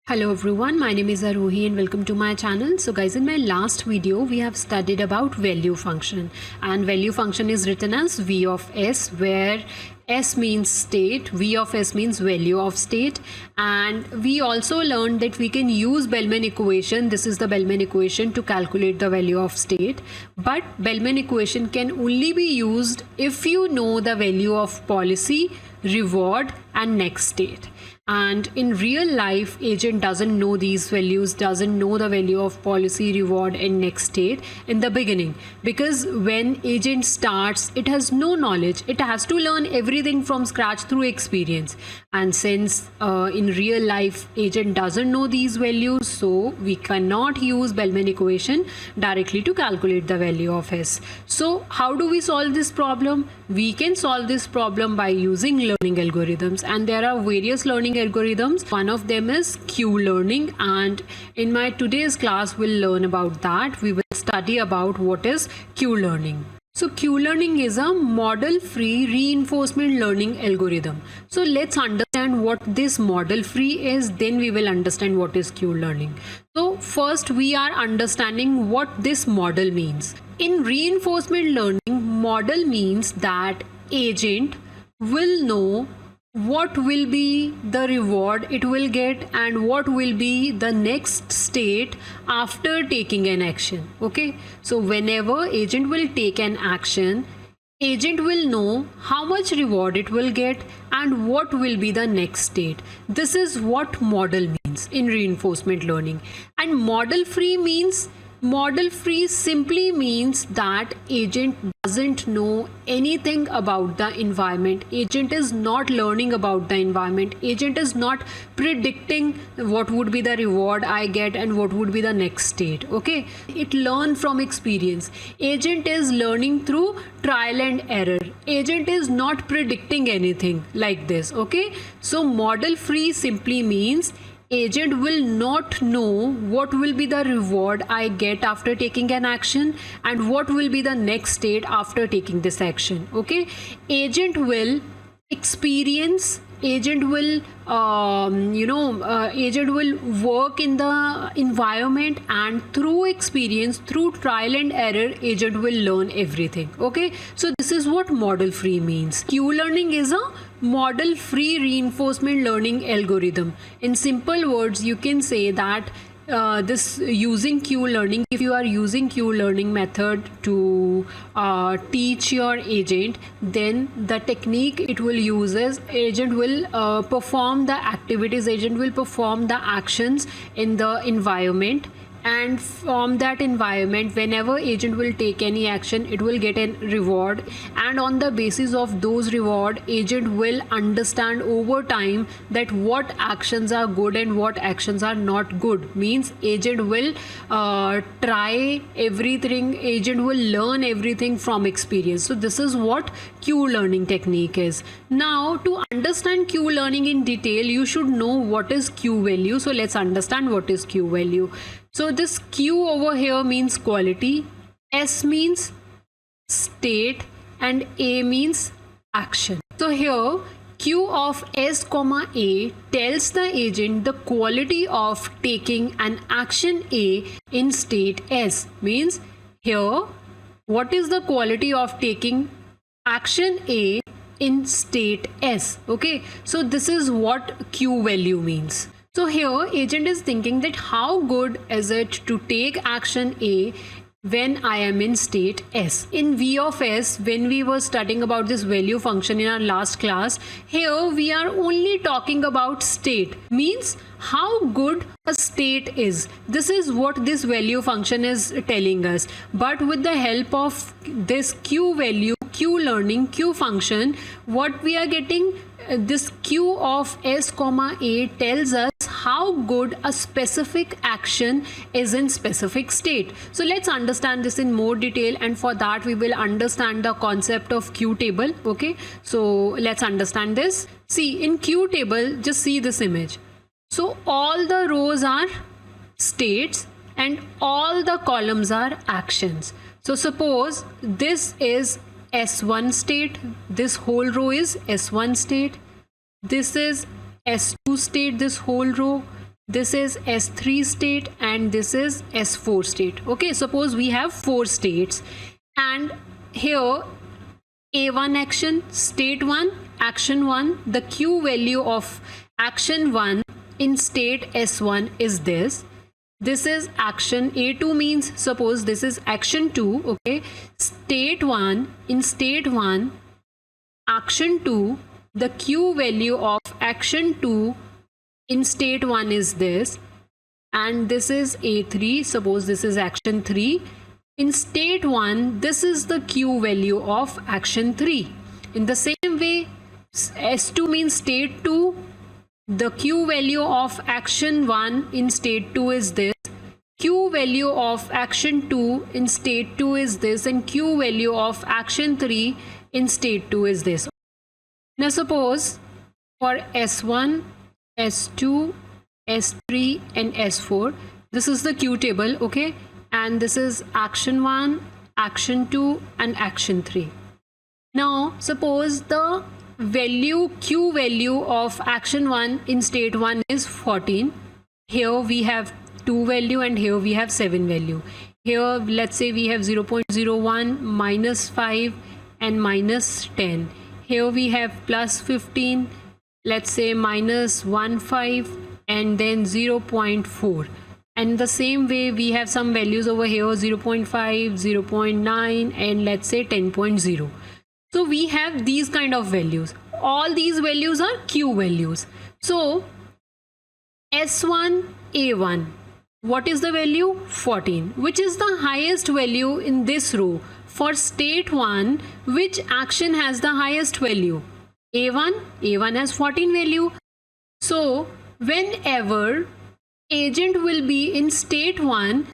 Hello everyone, my name is Arohi and welcome to my channel. So guys, in my last video we have studied about value function, and value function is written as V of S, where S means state, V of S means value of state, and we also learned that we can use Bellman equation. This is the Bellman equation to calculate the value of state, but Bellman equation can only be used if you know the value of policy, reward and next state. And in real life, agent doesn't know these values, doesn't know the value of policy, reward and next state in the beginning, because when agent starts, it has no knowledge. It has to learn everything from scratch through experience. And since in real life agent doesn't know these values, so we cannot use Bellman equation directly to calculate the value of S. So how do we solve this problem? We can solve this problem by using learning algorithms, and there are various learning algorithms. One of them is Q-learning, and in my today's class we'll learn about that. We will study about what is Q-learning. So Q-learning is a model-free reinforcement learning algorithm. So let's understand what this model-free is, then we will understand what is Q-learning. So first we are understanding what this model means. In reinforcement learning, model means that agent will know what will be the reward it will get and what will be the next state after taking an action. Okay, so whenever agent will take an action, agent will know how much reward it will get and what will be the next state. This is what model means in reinforcement learning. And model free means, model free simply means that agent doesn't know anything about the environment. Agent is not learning about the environment. Agent is not predicting what would be the reward I get and what would be the next state. Okay, it learns from experience. Agent is learning through trial and error. Agent is not predicting anything like this. Okay, so model free simply means agent will not know what will be the reward I get after taking an action and what will be the next state after taking this action. Okay, agent will experience, agent will agent will work in the environment, and through experience, through trial and error, agent will learn everything. Okay, so this is what model free means. Q learning is a model free reinforcement learning algorithm. In simple words, you can say that this using Q learning, if you are using Q learning method to teach your agent, then the technique it will use is agent will perform the activities, agent will perform the actions in the environment, and from that environment, whenever agent will take any action, it will get a reward, and on the basis of those reward, agent will understand over time that what actions are good and what actions are not good. Means agent will try everything, agent will learn everything from experience. So this is what Q learning technique is. Now to understand Q learning in detail, you should know what is Q value. So let's understand what is Q value. So this Q over here means quality, S means state, and A means action. So here Q of S comma A tells the agent the quality of taking an action A in state S. Means here what is the quality of taking action A in state S. Okay, so this is what Q value means. So here agent is thinking that how good is it to take action A when I am in state S. In V of S, when we were studying about this value function in our last class, here we are only talking about state. Means how good a state is. This is what this value function is telling us. But with the help of this Q value, Q learning, Q function, what we are getting, this Q of S comma A tells us how good a specific action is in specific state. So let's understand this in more detail, and for that we will understand the concept of Q table. Okay, so let's understand this. See, in Q table, just see this image. So all the rows are states and all the columns are actions. So suppose this is S1 state, this whole row is S1 state, this is S2 state, this whole row, this is S3 state, and this is S4 state. Okay, suppose we have 4 states, and here A1 action, state 1, action 1, the Q value of action 1 in state S1 is this. This is action A2, means suppose this is action 2. Okay, state 1, in state 1, action 2, the Q value of action 2 in state 1 is this, and this is A3, suppose this is action 3. In state 1, this is the Q value of action 3. In the same way, S2 means state 2, the Q value of action 1 in state 2 is this, Q value of action 2 in state 2 is this, and Q value of action 3 in state 2 is this. Now suppose for S1, S2, S3 and S4, this is the Q table, okay, and this is action 1, action 2 and action 3. Now suppose the value, Q value of action 1 in state 1 is 14. Here we have 2 value and here we have 7 value. Here let's say we have 0.01, minus 5 and minus 10. Here we have plus 15, let's say minus 1.5 and then 0.4. And the same way we have some values over here, 0.5, 0.9 and let's say 10.0. So we have these kind of values. All these values are Q values. So S1, A1, what is the value? 14, which is the highest value in this row. For state 1, which action has the highest value? A1. A1 has 14 value. So whenever agent will be in state 1,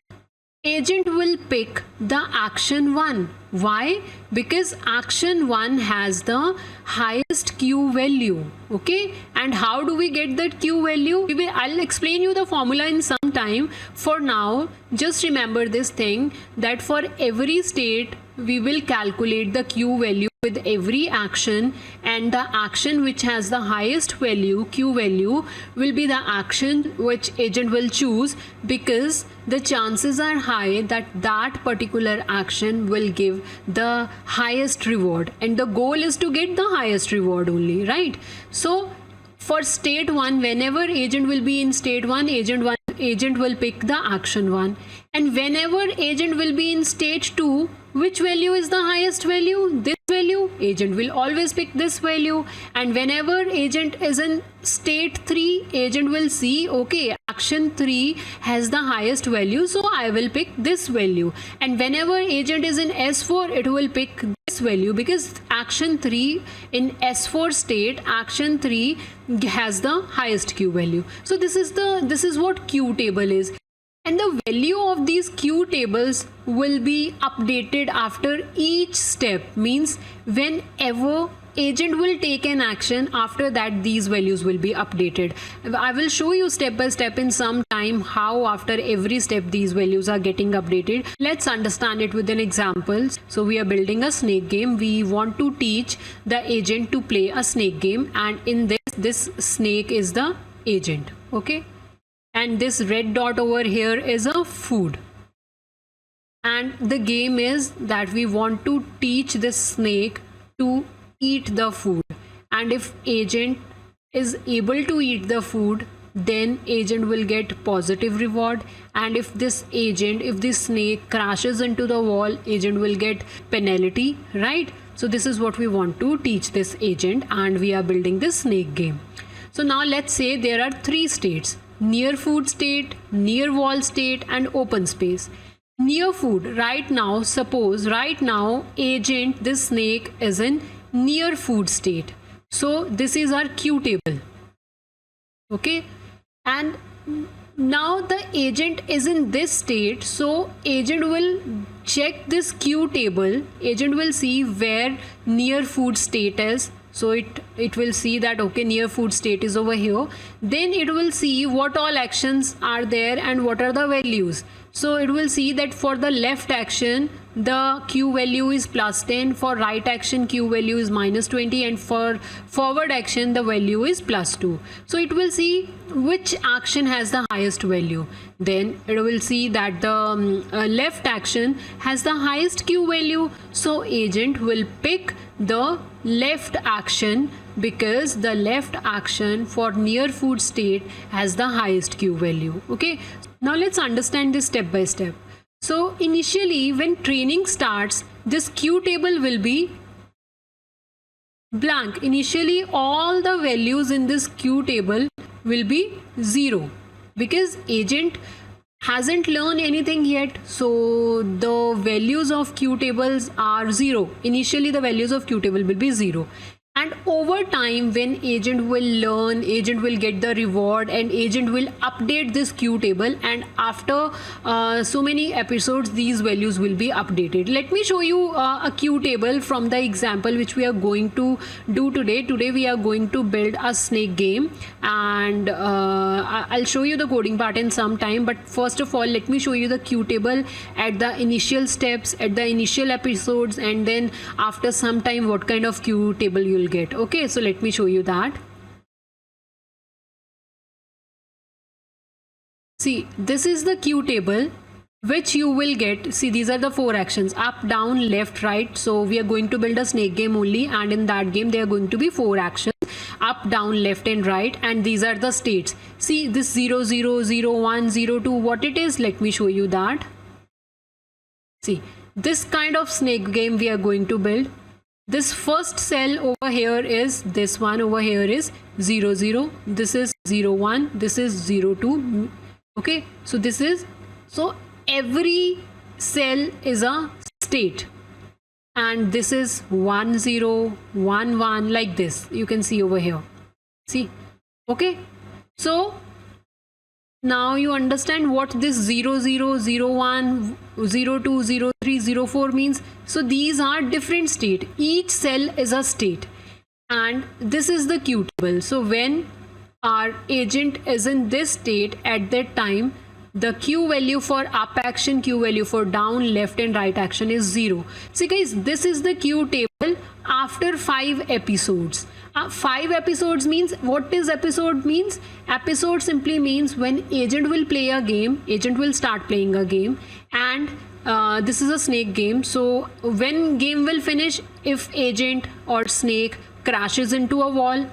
agent will pick the action 1. Why? Because action 1 has the highest Q value. Okay, and how do we get that Q value? I'll explain you the formula in some time. For now, just remember this thing, that for every state we will calculate the Q value with every action, and the action which has the highest value, Q value, will be the action which agent will choose, because the chances are high that that particular action will give the highest reward, and the goal is to get the highest reward only, right? So for state 1, whenever agent will be in state 1, agent will pick the action 1, and whenever agent will be in state 2, which value is the highest value? This value. Agent will always pick this value. And whenever agent is in state 3, agent will see, okay, action 3 has the highest value, so I will pick this value. And whenever agent is in S4, it will pick this value, because action 3 in S4 state, action 3 has the highest Q value. So this is what Q table is. And the value of these Q tables will be updated after each step, means whenever agent will take an action, after that these values will be updated. I will show you step by step in some time how after every step these values are getting updated. Let's understand it with an example. So we are building a snake game. We want to teach the agent to play a snake game, and in this snake is the agent, okay? And this red dot over here is a food, and the game is that we want to teach this snake to eat the food, and if agent is able to eat the food, then agent will get positive reward, and if this snake crashes into the wall, agent will get penalty, right? So this is what we want to teach this agent, and we are building this snake game. So now let's say there are 3 states: near food state, near wall state and open space. Near food, right now, suppose right now agent, this snake is in near food state. So this is our Q table, okay? And now the agent is in this state, so agent will check this Q table. Agent will see where near food state is. So it will see that, okay, near food state is over here. Then it will see what all actions are there and what are the values. So it will see that for the left action, the Q value is plus 10, for right action Q value is minus 20, and for forward action the value is plus 2. So it will see which action has the highest value. Then it will see that the left action has the highest Q value, so agent will pick the left action because the left action for near food state has the highest Q value. Okay, now let's understand this step by step. So initially when training starts, this Q table will be blank. Initially all the values in this Q table will be 0 because agent hasn't learned anything yet, so the values of Q tables are 0. Initially the values of Q table will be 0, and over time when agent will learn, agent will get the reward and agent will update this Q table, and after so many episodes these values will be updated. Let me show you a Q table from the example which we are going to do today. Today we are going to build a snake game, and I'll show you the coding part in some time, but first of all let me show you the Q table at the initial steps, at the initial episodes, and then after some time what kind of Q table you get. Okay, so let me show you that. See, this is the Q table which you will get. See, these are the 4 actions: up, down, left, right. So we are going to build a snake game only, and in that game there are going to be 4 actions: up, down, left and right, and these are the states. See this 0 0 0 1 0 2, what it is, let me show you that. See, this kind of snake game we are going to build. This first cell over here is this one, over here is 0 0, this is 0 1, this is 0 2. Okay, so this is, so every cell is a state, and this is 1 0 1 1, like this you can see over here. See, okay, so now you understand what this 0 0 0 1 0 2 0 3 0 4 means. So these are different state, each cell is a state, and this is the Q table. So when our agent is in this state, at that time the Q value for up action, Q value for down, left and right action is 0. See guys, this is the Q table after 5 episodes. 5 episodes means, what is episode means? Episode simply means when agent will play a game, agent will start playing a game, and this is a snake game. So when game will finish, if agent or snake crashes into a wall,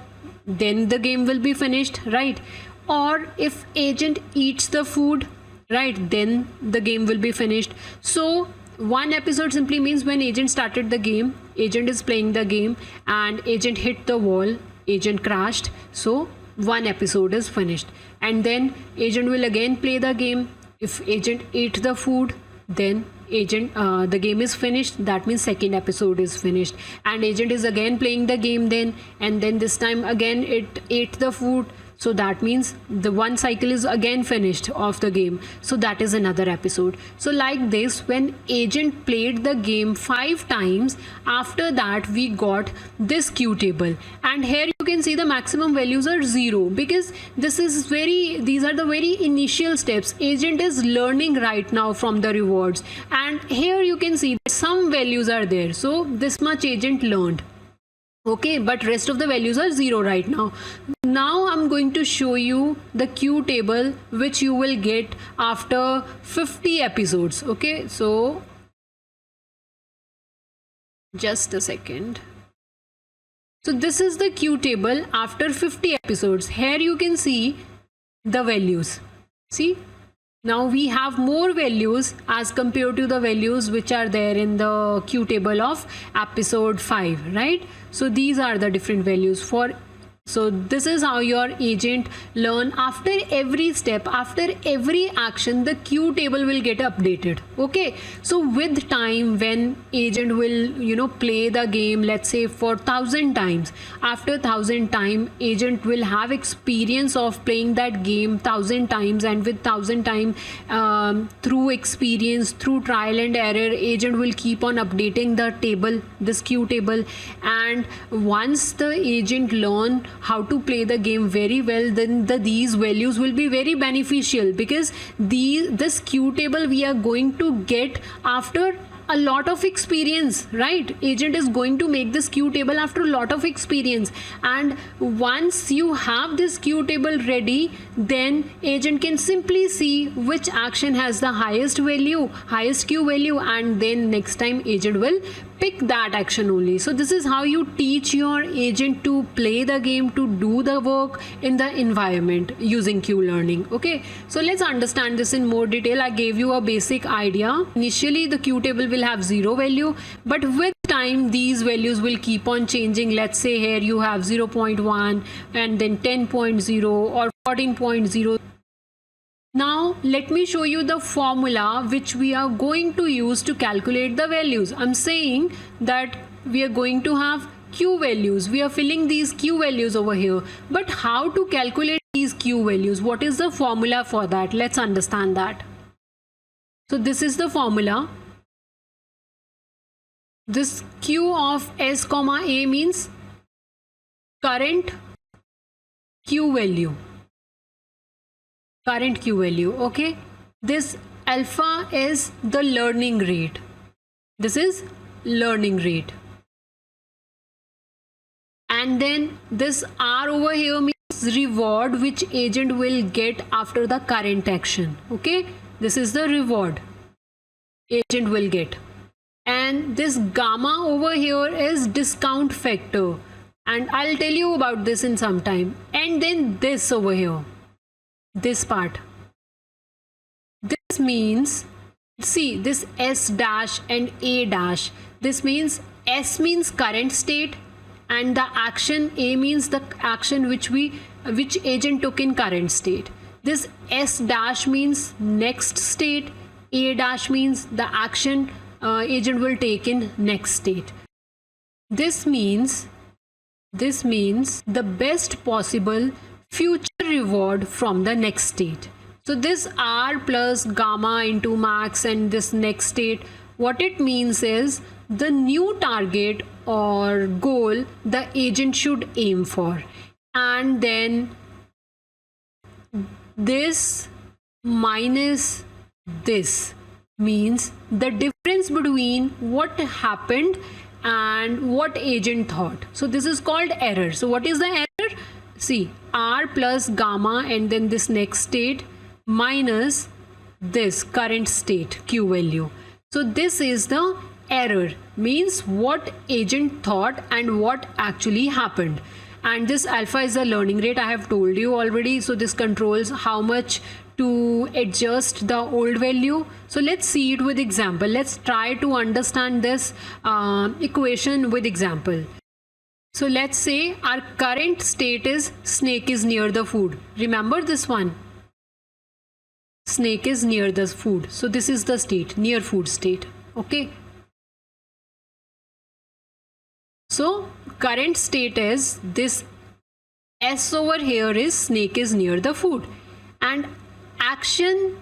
then the game will be finished, right? Or if agent eats the food, right, then the game will be finished. So 1 episode simply means when agent started the game, agent is playing the game and agent hit the wall, agent crashed, so 1 episode is finished. And then agent will again play the game. If agent ate the food, then agent the game is finished, that means 2nd episode is finished. And agent is again playing the game then, and then this time again it ate the food, so that means the 1 cycle is again finished of the game, so that is another episode. So like this, when agent played the game 5 times, after that we got this Q table, and here you can see the maximum values are 0 because this is these are the very initial steps. Agent is learning right now from the rewards, and here you can see that some values are there, so this much agent learned. Okay, but rest of the values are 0 right now. Now I'm going to show you the Q table which you will get after 50 episodes. Okay, so just a second. So this is the Q table after 50 episodes. Here you can see the values. See, now we have more values as compared to the values which are there in the Q table of episode 5, right? So these are the different values for. So this is how your agent learn. After every step, after every action, the Q table will get updated. Okay, so with time, when agent will play the game, let's say for 1000 times, after 1000 time, agent will have experience of playing that game 1000 times, and with 1000 time through experience, through trial and error, agent will keep on updating the table, this Q table. And once the agent learn how to play the game very well, then these values will be very beneficial, because this Q table we are going to get after a lot of experience, right? Agent is going to make this Q table after a lot of experience, and once you have this Q table ready, then agent can simply see which action has the highest value, highest Q value, and then next time agent will pick that action only. So this is how you teach your agent to play the game, to do the work in the environment using Q learning. Okay, so let's understand this in more detail. I gave you a basic idea. Initially the Q table will have 0 value, but with time these values will keep on changing. Let's say here you have 0.1 and then 10.0 or 14.0. Now let me show you the formula which we are going to use to calculate the values. I'm saying that we are going to have Q values. We are filling these Q values over here. But how to calculate these Q values? What is the formula for that? Let's understand that. So this is the formula. This Q of S comma A means current Q value. Current Q value. Okay, this alpha is the learning rate. This is learning rate, and then this R over here means reward which agent will get after the current action. Okay, this is the reward agent will get, and this gamma over here is discount factor, and I'll tell you about this in some time. And then this over here, this part, this means, see this S dash and A dash, this means S means current state and the action A means the action which agent took in current state. This S dash means next state, A dash means the action agent will take in next state. This means the best possible future reward from the next state. So this R plus gamma into max and this next state, what it means is the new target or goal the agent should aim for, and then this minus this means the difference between what happened and what agent thought. So this is called error. So what is the error? See, R plus gamma and then this next state minus this current state Q value. So this is the error, means what agent thought and what actually happened. And this alpha is the learning rate, I have told you already. So this controls how much to adjust the old value. So let's see it with example. Let's try to understand this equation with example. So let's say our current state is snake is near the food. Remember this one? Snake is near the food. So this is the state, near food state. Okay. So current state is this S over here is snake is near the food, and action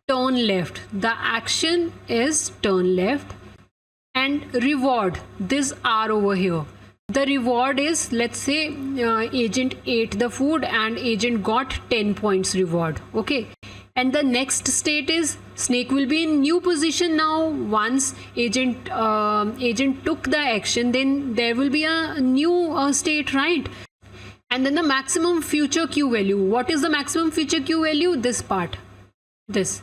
turn left. The action is turn left, and reward this R over here. The reward is, let's say agent ate the food and agent got 10 points reward. Okay, and the next state is snake will be in new position now. Once agent took the action, then there will be a new state, right? And then the maximum future Q value. What is the maximum future Q value? This part, this.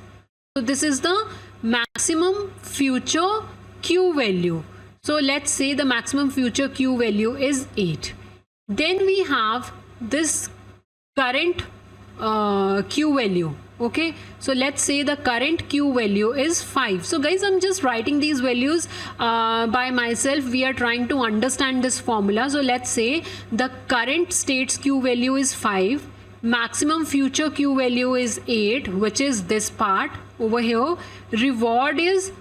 So this is the maximum future Q value. So let's say the maximum future Q value is 8. Then we have this current Q value. Okay, so let's say the current Q value is 5. So guys, I'm just writing these values by myself. We are trying to understand this formula. So let's say the current state's Q value is 5. Maximum future Q value is 8, which is this part over here. Reward is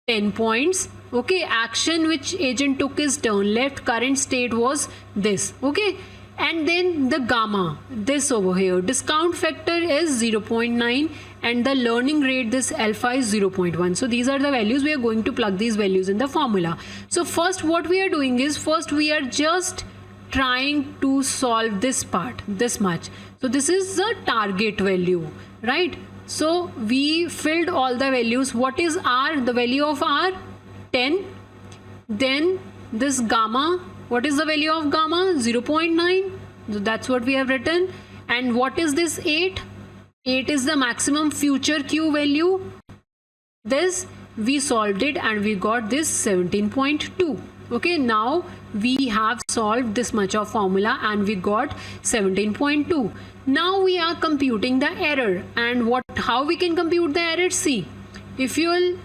10 points. Okay, action which agent took is turn left. Current state was this. Okay, and then the gamma, this over here. Discount factor is 0.9 and the learning rate, this alpha, is 0.1. So these are the values. We are going to plug these values in the formula. So first what we are doing is, first we are just trying to solve this part, this much. So this is the target value, right? So we filled all the values. What is R? The value of R 10. Then this gamma, what is the value of gamma? 0.9. So that's what we have written. And what is this 8? 8 is the maximum future Q value. This we solved it and we got this 17.2. Okay, now we have solved this much of formula and we got 17.2. Now we are computing the error, and how we can compute the error? See, if you will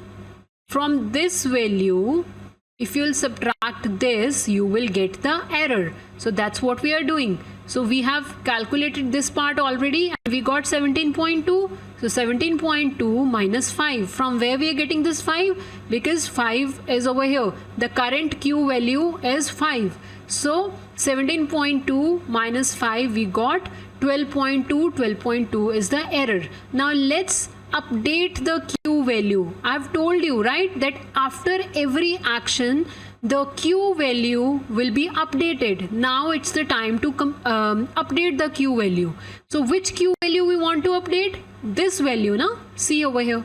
from this value, if you will subtract this, you will get the error. So that's what we are doing. So we have calculated this part already and we got 17.2. So 17.2 minus 5. From where we are getting this 5? Because 5 is over here. The current Q value is 5. So 17.2 minus 5, we got 12.2. 12.2 is the error. Now let's update the Q value. I've told you, right, that after every action the Q value will be updated. Now it's the time to update the Q value. So which Q value we want to update? This value, na? See over here.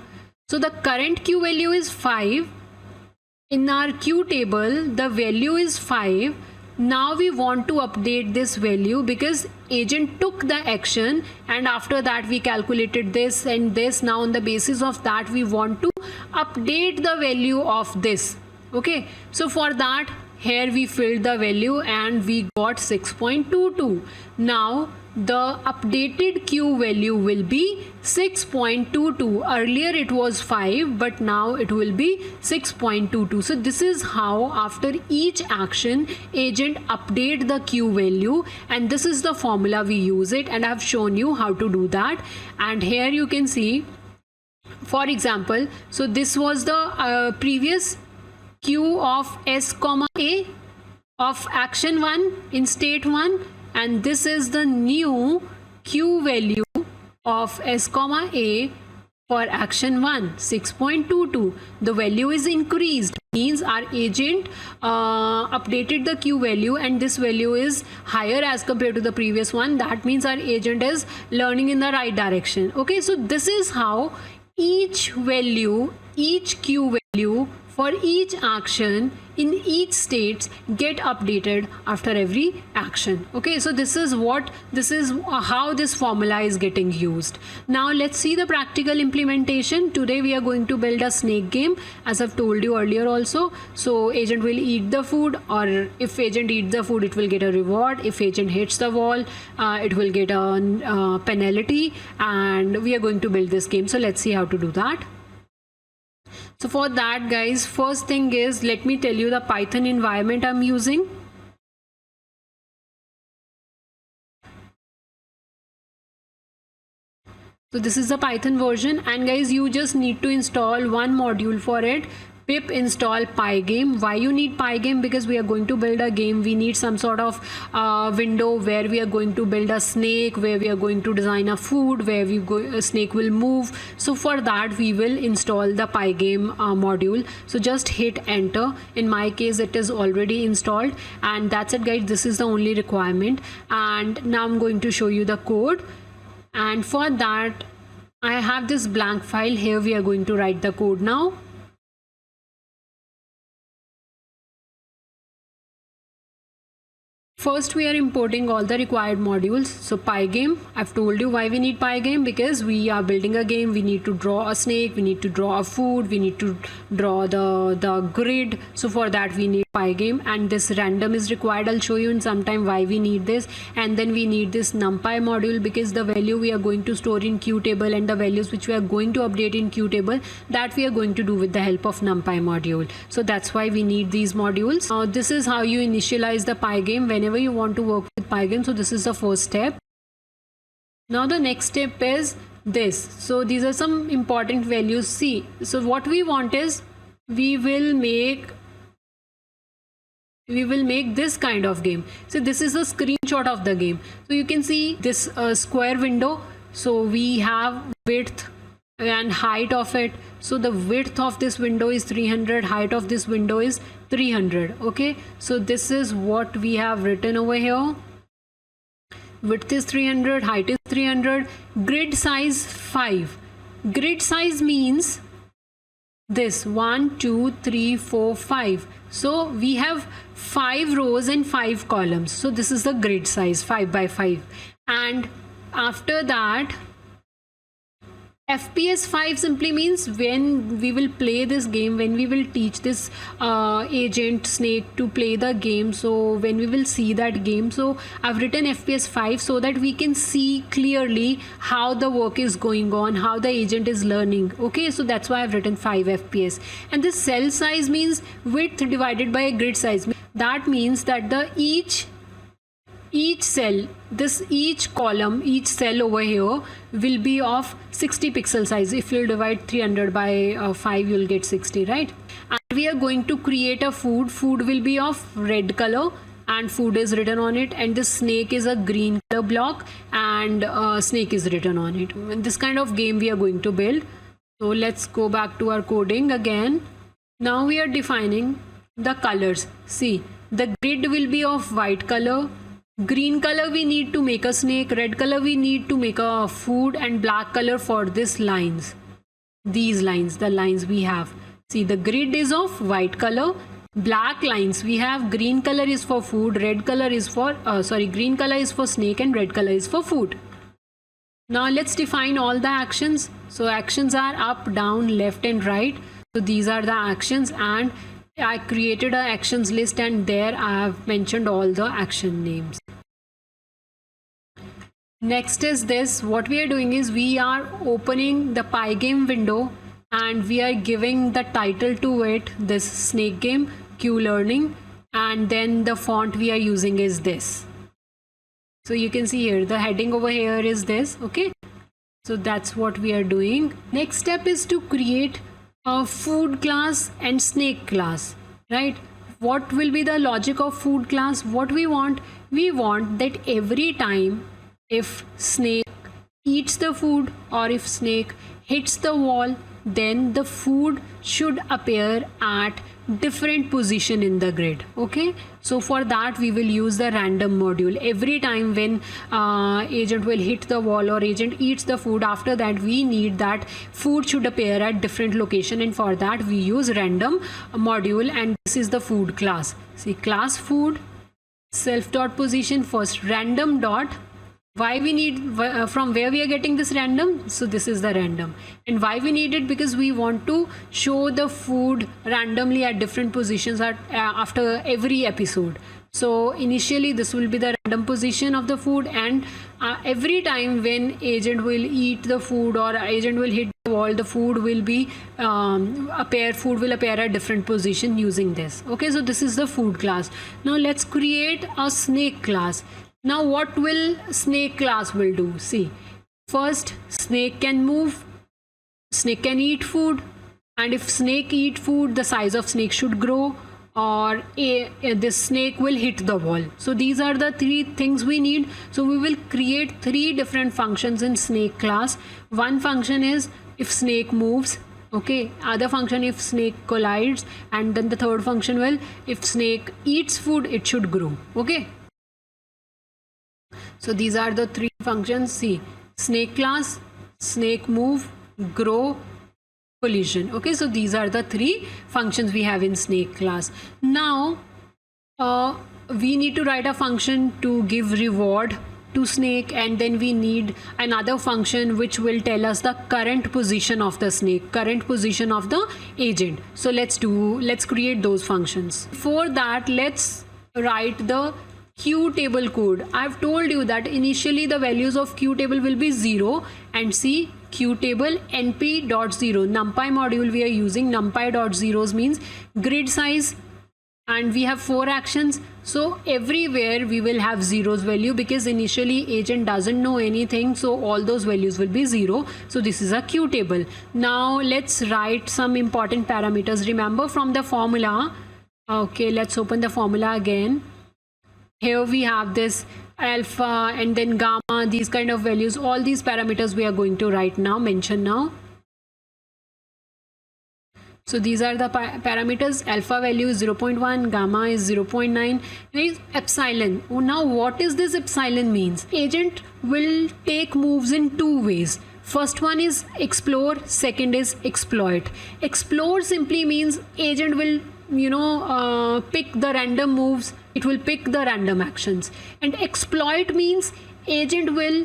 So the current Q value is 5. In our Q table, the value is 5. Now we want to update this value because agent took the action and after that we calculated this and this. Now on the basis of that we want to update the value of this. Okay, so for that here we filled the value and we got 6.22. Now the updated Q value will be 6.22. Earlier it was 5, but now it will be 6.22. So this is how after each action agent update the Q value, and this is the formula we use it, and I have shown you how to do that. And here you can see, for example, so this was the previous Q of S comma A of action 1 in state 1, and this is the new Q value of S comma A for action 1, 6.22. The value is increased, means our agent updated the Q value and this value is higher as compared to the previous one. That means our agent is learning in the right direction. Okay, so this is how each value, each Q value for each action in each states get updated after every action. Okay, so this is how this formula is getting used. Now let's see the practical implementation. Today we are going to build a snake game, as I've told you earlier also. So agent will eat the food, or if agent eats the food it will get a reward. If agent hits the wall it will get a penalty, and we are going to build this game. So let's see how to do that. So for that, guys, first thing is, let me tell you the Python environment I'm using. So this is the Python version, and guys, you just need to install one module for it. Pip install pygame. Why you need pygame? Because we are going to build a game. We need some sort of window where we are going to build a snake, where we are going to design a food, where a snake will move. So for that we will install the pygame module. So just hit enter. In my case it is already installed, and that's it, guys. This is the only requirement, and now I'm going to show you the code. And for that I have this blank file. Here we are going to write the code now. First we are importing all the required modules. So pygame, I've told you why we need pygame, because we are building a game. We need to draw a snake, we need to draw a food, we need to draw the grid. So for that we need pygame, and this random is required. I'll show you in some time why we need this. And then we need this numpy module, because the value we are going to store in Qtable and the values which we are going to update in Qtable, that we are going to do with the help of numpy module. So that's why we need these modules. This is how you initialize the pygame whenever you want to work with pygame. So this is the first step. Now the next step is this. So these are some important values. See, so what we want is we will make this kind of game. So this is a screenshot of the game. So you can see this square window. So we have width and height of it. So the width of this window is 300, height of this window is 300. Okay, so this is what we have written over here. Width is 300, height is 300, grid size 5. Grid size means this 1, 2, 3, 4, 5. So we have 5 rows and 5 columns. So this is the grid size 5 by 5. And after that, FPS 5 simply means when we will play this game, when we will teach this agent snake to play the game, so when we will see that game, so I've written FPS 5 so that we can see clearly how the work is going on, how the agent is learning. Okay, so that's why I've written 5 FPS. And this cell size means width divided by a grid size. That means that the each cell, each column, each cell over here will be of 60 pixel size. If you divide 300 by 5, you'll get 60, right? And we are going to create a food. Food will be of red color and food is written on it, and this snake is a green color block and snake is written on it. And this kind of game we are going to build. So let's go back to our coding again. Now we are defining the colors. See, the grid will be of white color. Green color we need to make a snake, red color we need to make a food, and black color for this lines. These lines, the lines we have. See, the grid is of white color. Black lines we have, green color is for food, red color is for, green color is for snake and red color is for food. Now let's define all the actions. So actions are up, down, left and right. So these are the actions, and I created an actions list and there I have mentioned all the action names. Next is this. What we are doing is we are opening the Pygame window and we are giving the title to it, this snake game, Q Learning, and then the font we are using is this. So you can see here the heading over here is this. Okay, so that's what we are doing. Next step is to create a food class and snake class, right? What will be the logic of food class? What we want that every time if snake eats the food or if snake hits the wall, then the food should appear at different position in the grid. Okay, so for that we will use the random module. Every time when agent will hit the wall or agent eats the food, after that we need that food should appear at different location, and for that we use random module, and this is the food class. See, class food self dot position first random dot. Why we need, from where we are getting this random? So this is the random, and why we need it? Because we want to show the food randomly at different positions after every episode. So initially this will be the random position of the food, and every time when agent will eat the food or agent will hit the wall, the food will be food will appear at different position using this. Okay, so this is the food class. Now let's create a snake class. Now what will snake class will do? See, first snake can move, snake can eat food, and if snake eat food, the size of snake should grow, or this snake will hit the wall. So these are the 3 things we need. So we will create 3 different functions in snake class. One function is if snake moves. Okay, other function if snake collides, and then the third function will if snake eats food, it should grow. Okay. So these are the 3 functions. See, snake class, snake move, grow, collision. Okay, so these are the 3 functions we have in snake class. Now we need to write a function to give reward to snake, and then we need another function which will tell us the current position of the snake, current position of the agent. So let's create those functions. For that, let's write the Q table code. I've told you that initially the values of Q table will be 0, and see Q table np.0 numpy module we are using. Numpy.0 means grid size, and we have 4 actions, so everywhere we will have zeros value because initially agent doesn't know anything, so all those values will be 0. So this is a Q table. Now let's write some important parameters. Remember from the formula. Okay, let's open the formula again. Here we have this alpha and then gamma, these kind of values. All these parameters we are going to write now, mention now. So these are the parameters. Alpha value is 0.1, gamma is 0.9, is epsilon. Oh, now what is this epsilon means? Agent will take moves in 2 ways. First one is explore, second is exploit. Explore simply means agent will pick the random moves, it will pick the random actions. And exploit means agent will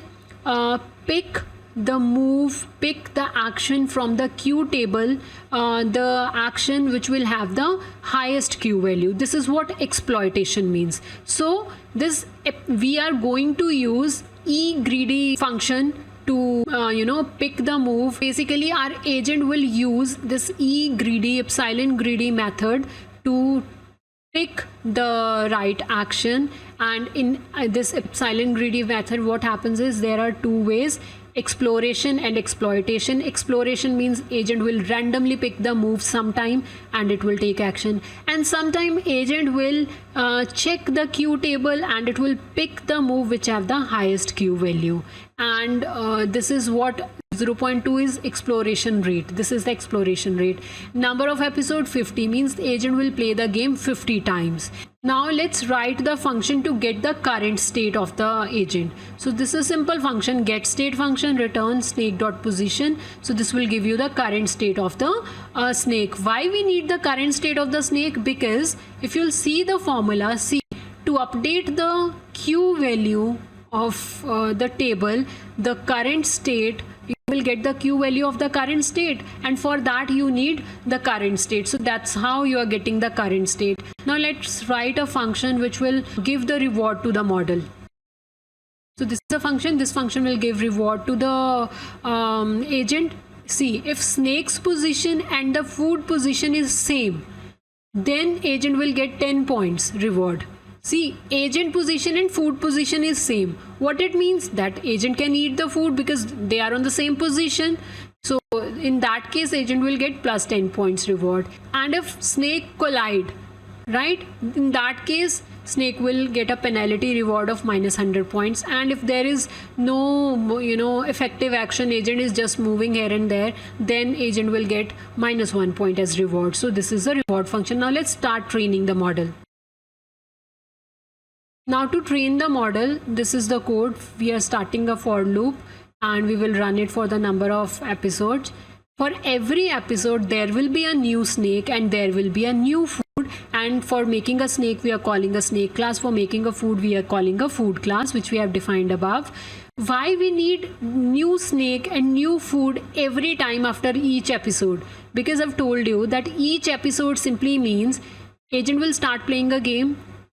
pick the action from the queue table, the action which will have the highest queue value. This is what exploitation means. So this we are going to use eGreedy function to pick the move. Basically our agent will use this eGreedy, epsilon greedy method to pick the right action. And in this epsilon greedy method, what happens is there are two ways: exploration and exploitation. Exploration means agent will randomly pick the move sometime and it will take action, and sometime agent will check the queue table and it will pick the move which have the highest queue value. And this is what 0.2 is exploration rate. This is the exploration rate. Number of episode 50 means the agent will play the game 50 times. Now let's write the function to get the current state of the agent. So this is a simple function, get state function, return snake.position. So this will give you the current state of the snake. Why we need the current state of the snake? Because if you'll see the formula, see, to update the queue value of the table, the current state, you will get the queue value of the current state, and for that you need the current state. So that's how you are getting the current state. Now let's write a function which will give the reward to the model. So this is a function, this function will give reward to the agent. See, if snake's position and the food position is same, then agent will get 10 points reward. See, agent position and food position is same. What it means? That agent can eat the food because they are on the same position. So in that case, agent will get plus 10 points reward. And if snake collide, right, in that case snake will get a penalty reward of minus 100 points. And if there is no effective action, agent is just moving here and there, then agent will get minus 1 point as reward. So this is the reward function. Now let's start training the model. Now to train the model, this is the code. We are starting a for loop and we will run it for the number of episodes. For every episode there will be a new snake and there will be a new food, and for making a snake we are calling a snake class. For making a food we are calling a food class, which we have defined above. Why we need new snake and new food every time after each episode? Because I've told you that each episode simply means agent will start playing a game.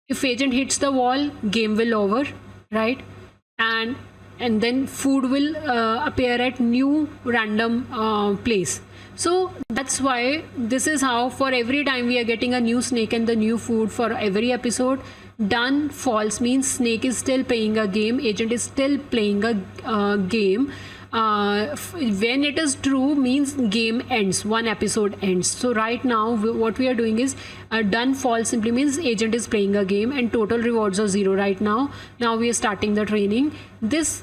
If agent hits the wall, game will over, right? And then food will appear at new random place. So that's why this is how for every time we are getting a new snake and the new food for every episode. Done false means snake is still playing a game, agent is still playing a game. When it is true means game ends, one episode ends. So right now what we are doing is done false simply means agent is playing a game and total rewards are 0 right now. Now we are starting the training. This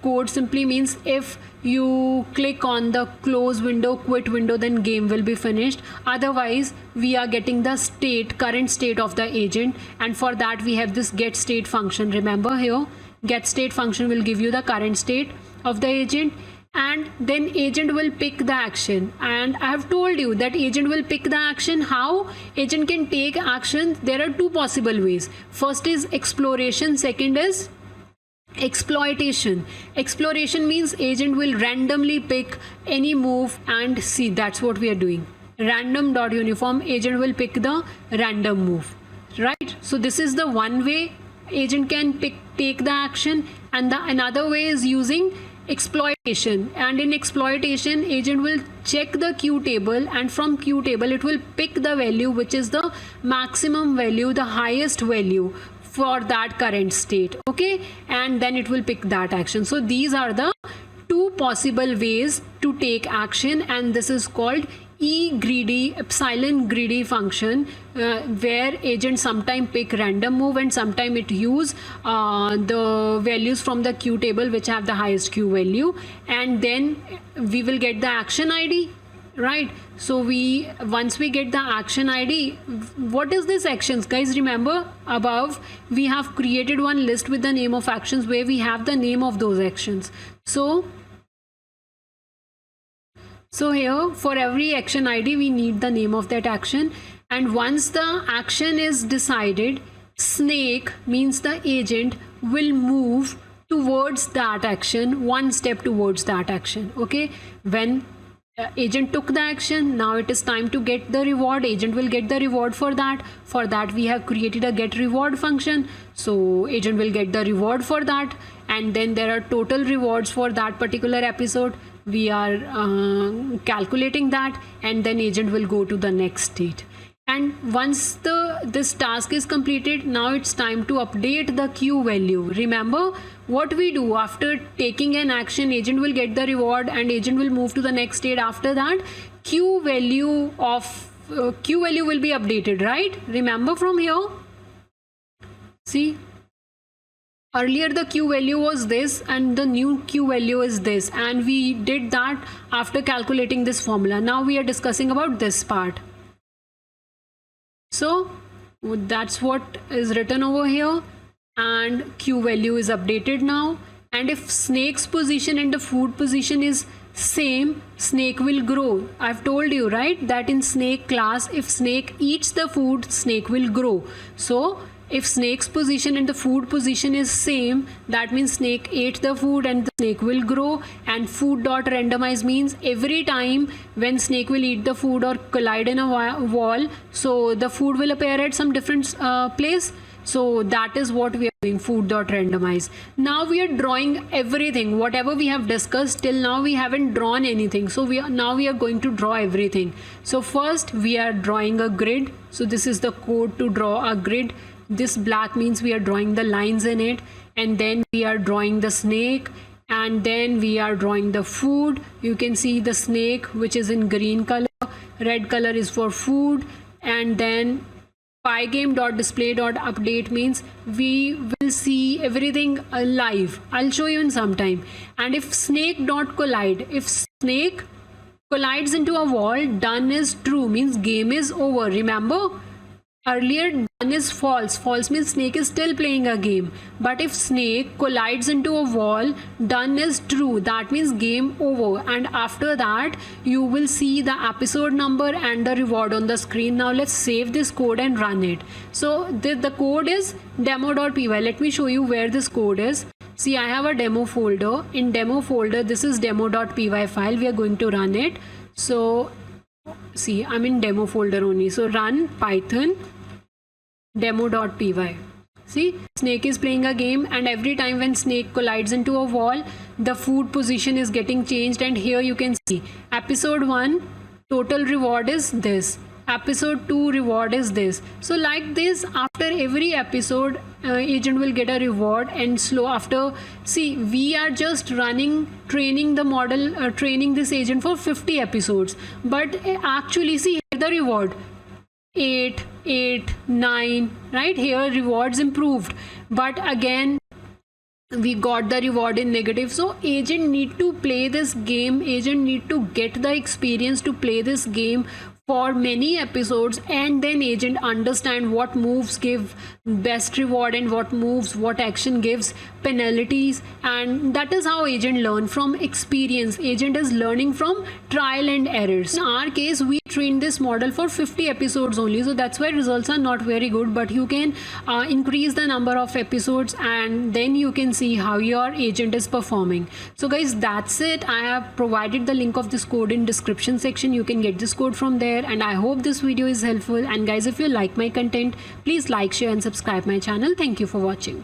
code simply means if you click on the close window, quit window, then game will be finished. Otherwise we are getting the current state of the agent, and for that we have this get state function. Remember here, get state function will give you the current state of the agent, and then agent will pick the action. And I have told you that agent will pick the action. How agent can take action? There are two possible ways. First is exploration, second is exploitation. Exploration means agent will randomly pick any move, and see, that's what we are doing. Random.uniform, agent will pick the random move, right? So this is the one way agent can take the action, and the another way is using exploitation. And in exploitation agent will check the queue table, and from queue table it will pick the value which is the maximum value, the highest value for that current state, okay, and then it will pick that action. So these are the two possible ways to take action, and this is called eGreedy, epsilon greedy function, where agent sometime pick random move and sometime it use the values from the queue table which have the highest queue value, and then we will get the action ID, right? So once we get the action ID, what is this actions, guys? Remember above we have created one list with the name of actions where we have the name of those actions. So So here for every action ID we need the name of that action, and once the action is decided, snake means the agent will move towards that action, one step towards that action. Okay, when agent took the action, now it is time to get the reward. Agent will get the reward for that we have created a get reward function, so agent will get the reward for that, and then there are total rewards for that particular episode. We are calculating that, and then agent will go to the next state. And once this task is completed, now it's time to update the queue value. Remember what we do after taking an action, agent will get the reward and agent will move to the next state. After that, queue value will be updated, right? Remember from here, see, earlier the queue value was this and the new queue value is this, and we did that after calculating this formula. Now we are discussing about this part. So that's what is written over here, and queue value is updated now. And if snake's position and the food position is same, snake will grow. I've told you, right, that in snake class, if snake eats the food, snake will grow. So if snake's position and the food position is same, that means snake ate the food and the snake will grow. And food.randomize means every time when snake will eat the food or collide in a wall, so the food will appear at some different place. So that is what we are doing, food.randomize. Now we are drawing everything, whatever we have discussed till now. We haven't drawn anything, so now we are going to draw everything. So first we are drawing a grid. So this is the code to draw a grid. This black means we are drawing the lines in it, and then we are drawing the snake, and then we are drawing the food. You can see the snake, which is in green color, red color is for food, and then pygame.display.update means we will see everything live. I'll show you in some time. And if snake.collide, if snake collides into a wall, done is true, means game is over. Remember, earlier done is false. False means snake is still playing a game. But if snake collides into a wall, done is true. That means game over. And after that, you will see the episode number and the reward on the screen. Now let's save this code and run it. So the code is demo.py. Let me show you where this code is. See, I have a demo folder. In demo folder, this is demo.py file. We are going to run it. So see, I'm in demo folder only. So run python demo.py. See, snake is playing a game, and every time when snake collides into a wall, the food position is getting changed. And here you can see episode 1 total reward is this, episode 2 reward is this. So like this, after every episode, agent will get a reward. And slow after, see, we are just training the model, training this agent for 50 episodes, but actually see here the reward 8, 9, right? Here rewards improved, but again we got the reward in negative. So agent need to play this game, agent need to get the experience to play this game for many episodes, and then agent understand what moves give best reward and what action gives penalties. And that is how agent learn from experience. Agent is learning from trial and errors. In our case, we trained this model for 50 episodes only, so that's why results are not very good. But you can increase the number of episodes, and then you can see how your agent is performing. So guys, that's it. I have provided the link of this code in description section. You can get this code from there. And I hope this video is helpful. And guys, if you like my content, please like, share and subscribe my channel. Thank you for watching.